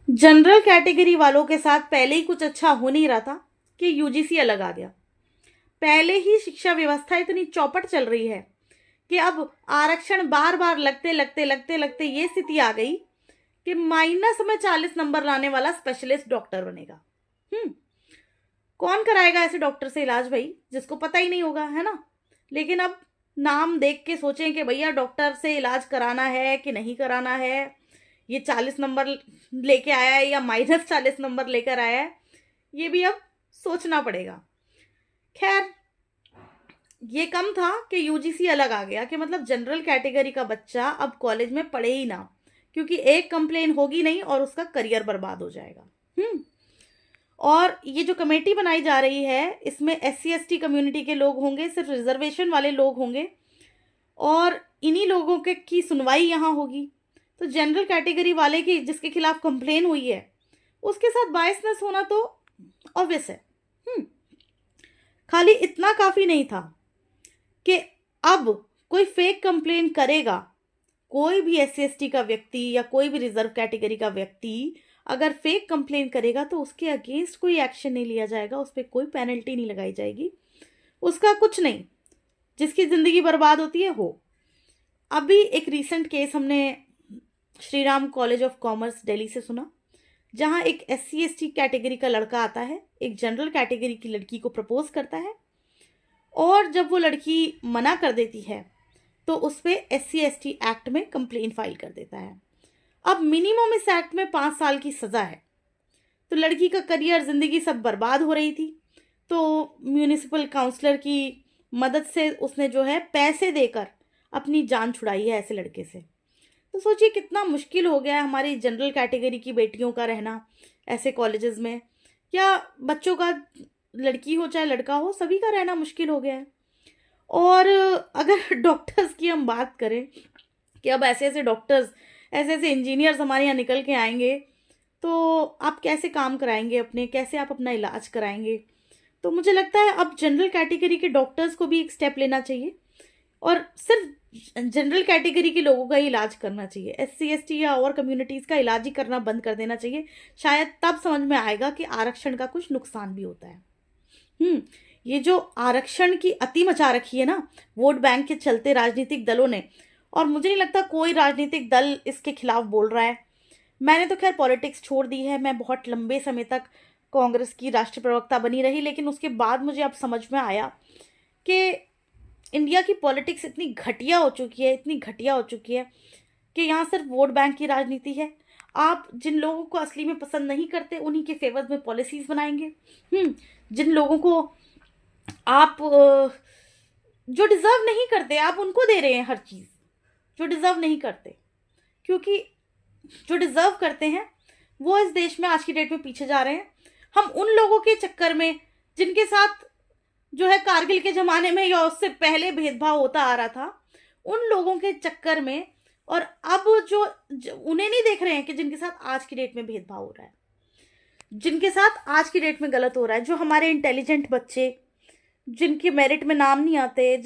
General category वालों के साथ पहले ही कुछ अच्छा हो नहीं रहा था कि यूजीसी अलग आ गया। पहले ही शिक्षा व्यवस्था इतनी चौपट चल रही है कि अब आरक्षण बार बार लगते लगते लगते लगते ये स्थिति आ गई कि माइनस में 40 नंबर लाने वाला स्पेशलिस्ट डॉक्टर बनेगा। कौन कराएगा ऐसे डॉक्टर से इलाज भाई, जिसको पता ही नहीं होगा, है ना। लेकिन अब नाम देख के सोचें कि भैया डॉक्टर से इलाज कराना है कि नहीं कराना है, ये 40 नंबर लेके आया है या -40 नंबर लेकर आया है, ये भी अब सोचना पड़ेगा। खैर, ये कम था कि यूजीसी अलग आ गया कि मतलब जनरल कैटेगरी का बच्चा अब कॉलेज में पढ़े ही ना, क्योंकि एक कंप्लेन होगी नहीं और उसका करियर बर्बाद हो जाएगा। और ये जो कमेटी बनाई जा रही है इसमें SC ST कम्युनिटी के लोग होंगे, सिर्फ रिजर्वेशन वाले लोग होंगे और इन्हीं लोगों के की सुनवाई यहाँ होगी। तो जनरल कैटेगरी वाले की जिसके खिलाफ कंप्लेन हुई है उसके साथ बायसनेस होना तो ऑब्वियस है। खाली इतना काफ़ी नहीं था कि अब कोई फेक कंप्लेन करेगा, कोई भी SC ST का व्यक्ति या कोई भी रिजर्व कैटेगरी का व्यक्ति अगर फेक कंप्लेन करेगा तो उसके अगेंस्ट कोई एक्शन नहीं लिया जाएगा, उस पर कोई पेनल्टी नहीं लगाई जाएगी, उसका कुछ नहीं, जिसकी ज़िंदगी बर्बाद होती है हो। अभी एक रीसेंट केस हमने Shri Ram college of commerce Delhi से सुना, जहां एक SC ST कैटेगरी का लड़का आता है, एक जनरल कैटेगरी की लड़की को प्रपोज करता है और जब वो लड़की मना कर देती है तो उस पर SC ST एक्ट में कंप्लेन फाइल कर देता है। अब मिनिमम इस एक्ट में 5 साल की सज़ा है। तो लड़की का करियर, ज़िंदगी सब बर्बाद हो रही थी। तो म्यूनिसिपल काउंसलर की मदद से उसने जो है पैसे देकर अपनी जान छुड़ाई है ऐसे लड़के से। तो सोचिए कितना मुश्किल हो गया है हमारी जनरल कैटेगरी की बेटियों का रहना ऐसे कॉलेजेस में, या बच्चों का, लड़की हो चाहे लड़का हो, सभी का रहना मुश्किल हो गया है। और अगर डॉक्टर्स की हम बात करें कि अब ऐसे ऐसे डॉक्टर्स, ऐसे ऐसे इंजीनियर्स हमारे यहाँ निकल के आएंगे तो आप कैसे काम कराएंगे अपने, कैसे आप अपना इलाज कराएंगे। तो मुझे लगता है अब जनरल कैटेगरी के डॉक्टर्स को भी एक स्टेप लेना चाहिए और सिर्फ जनरल कैटेगरी के लोगों का ही इलाज करना चाहिए, SC ST या और कम्युनिटीज़ का इलाज ही करना बंद कर देना चाहिए। शायद तब समझ में आएगा कि आरक्षण का कुछ नुकसान भी होता है। ये जो आरक्षण की अति मचा रखी है ना वोट बैंक के चलते राजनीतिक दलों ने, और मुझे नहीं लगता कोई राजनीतिक दल इसके खिलाफ बोल रहा है। मैंने तो खैर पॉलिटिक्स छोड़ दी है, मैं बहुत लंबे समय तक कांग्रेस की राष्ट्रीय प्रवक्ता बनी रही, लेकिन उसके बाद मुझे अब समझ में आया कि इंडिया की पॉलिटिक्स इतनी घटिया हो चुकी है, इतनी घटिया हो चुकी है कि यहाँ सिर्फ वोट बैंक की राजनीति है। आप जिन लोगों को असली में पसंद नहीं करते उन्हीं के फेवर में पॉलिसीज बनाएंगे। जिन लोगों को आप जो डिजर्व नहीं करते आप उनको दे रहे हैं हर चीज़, जो डिजर्व नहीं करते, क्योंकि जो डिजर्व करते हैं वो इस देश में आज की डेट में पीछे जा रहे हैं। हम उन लोगों के चक्कर में जिनके साथ जो है कारगिल के ज़माने में या उससे पहले भेदभाव होता आ रहा था, उन लोगों के चक्कर में, और अब जो उन्हें नहीं देख रहे हैं कि जिनके साथ आज की डेट में भेदभाव हो रहा है, जिनके साथ आज की डेट में गलत हो रहा है, जो हमारे इंटेलिजेंट बच्चे जिनके मेरिट में नाम नहीं आते,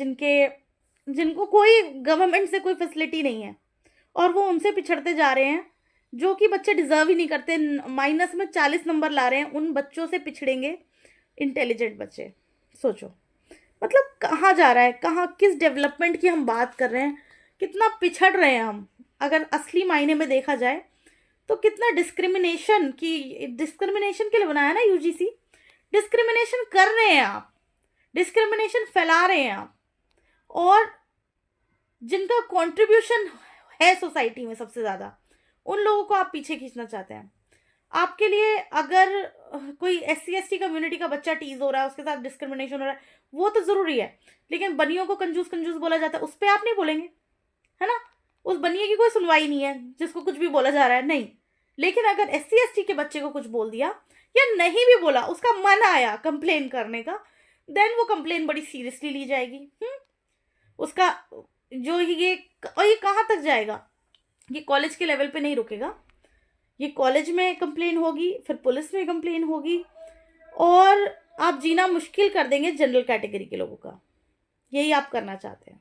जिनको कोई गवर्नमेंट से कोई फैसिलिटी नहीं है और वो उनसे पिछड़ते जा रहे हैं, जो कि बच्चे डिजर्व ही नहीं करते, माइनस में 40 नंबर ला रहे हैं, उन बच्चों से पिछड़ेंगे इंटेलिजेंट बच्चे। सोचो मतलब कहाँ जा रहा है, कहाँ, किस डेवलपमेंट की हम बात कर रहे हैं, कितना पिछड़ रहे हैं हम। अगर असली मायने में देखा जाए तो कितना डिस्क्रिमिनेशन के लिए बनाया ना यूजीसी, डिस्क्रिमिनेशन कर रहे हैं आप, डिस्क्रिमिनेशन फैला रहे हैं आप, और जिनका कंट्रीब्यूशन है सोसाइटी में सबसे ज़्यादा उन लोगों को आप पीछे खींचना चाहते हैं। आपके लिए अगर कोई SC ST कम्युनिटी का बच्चा टीज हो रहा है, उसके साथ डिस्क्रिमिनेशन हो रहा है, वो तो ज़रूरी है, लेकिन बनियों को कंजूस कंजूस बोला जाता है, उस पर आप नहीं बोलेंगे, है ना। उस बनिए की कोई सुनवाई नहीं है जिसको कुछ भी बोला जा रहा है, नहीं। लेकिन अगर SC ST के बच्चे को कुछ बोल दिया या नहीं भी बोला, उसका मन आया कंप्लेन करने का, देन वो कंप्लेन बड़ी सीरियसली ली जाएगी। उसका जो ये, और ये कहाँ तक जाएगा, ये कॉलेज के लेवल पे नहीं रुकेगा, ये कॉलेज में कंप्लेन होगी, फिर पुलिस में कंप्लेन होगी, और आप जीना मुश्किल कर देंगे जनरल कैटेगरी के लोगों का। यही आप करना चाहते हैं।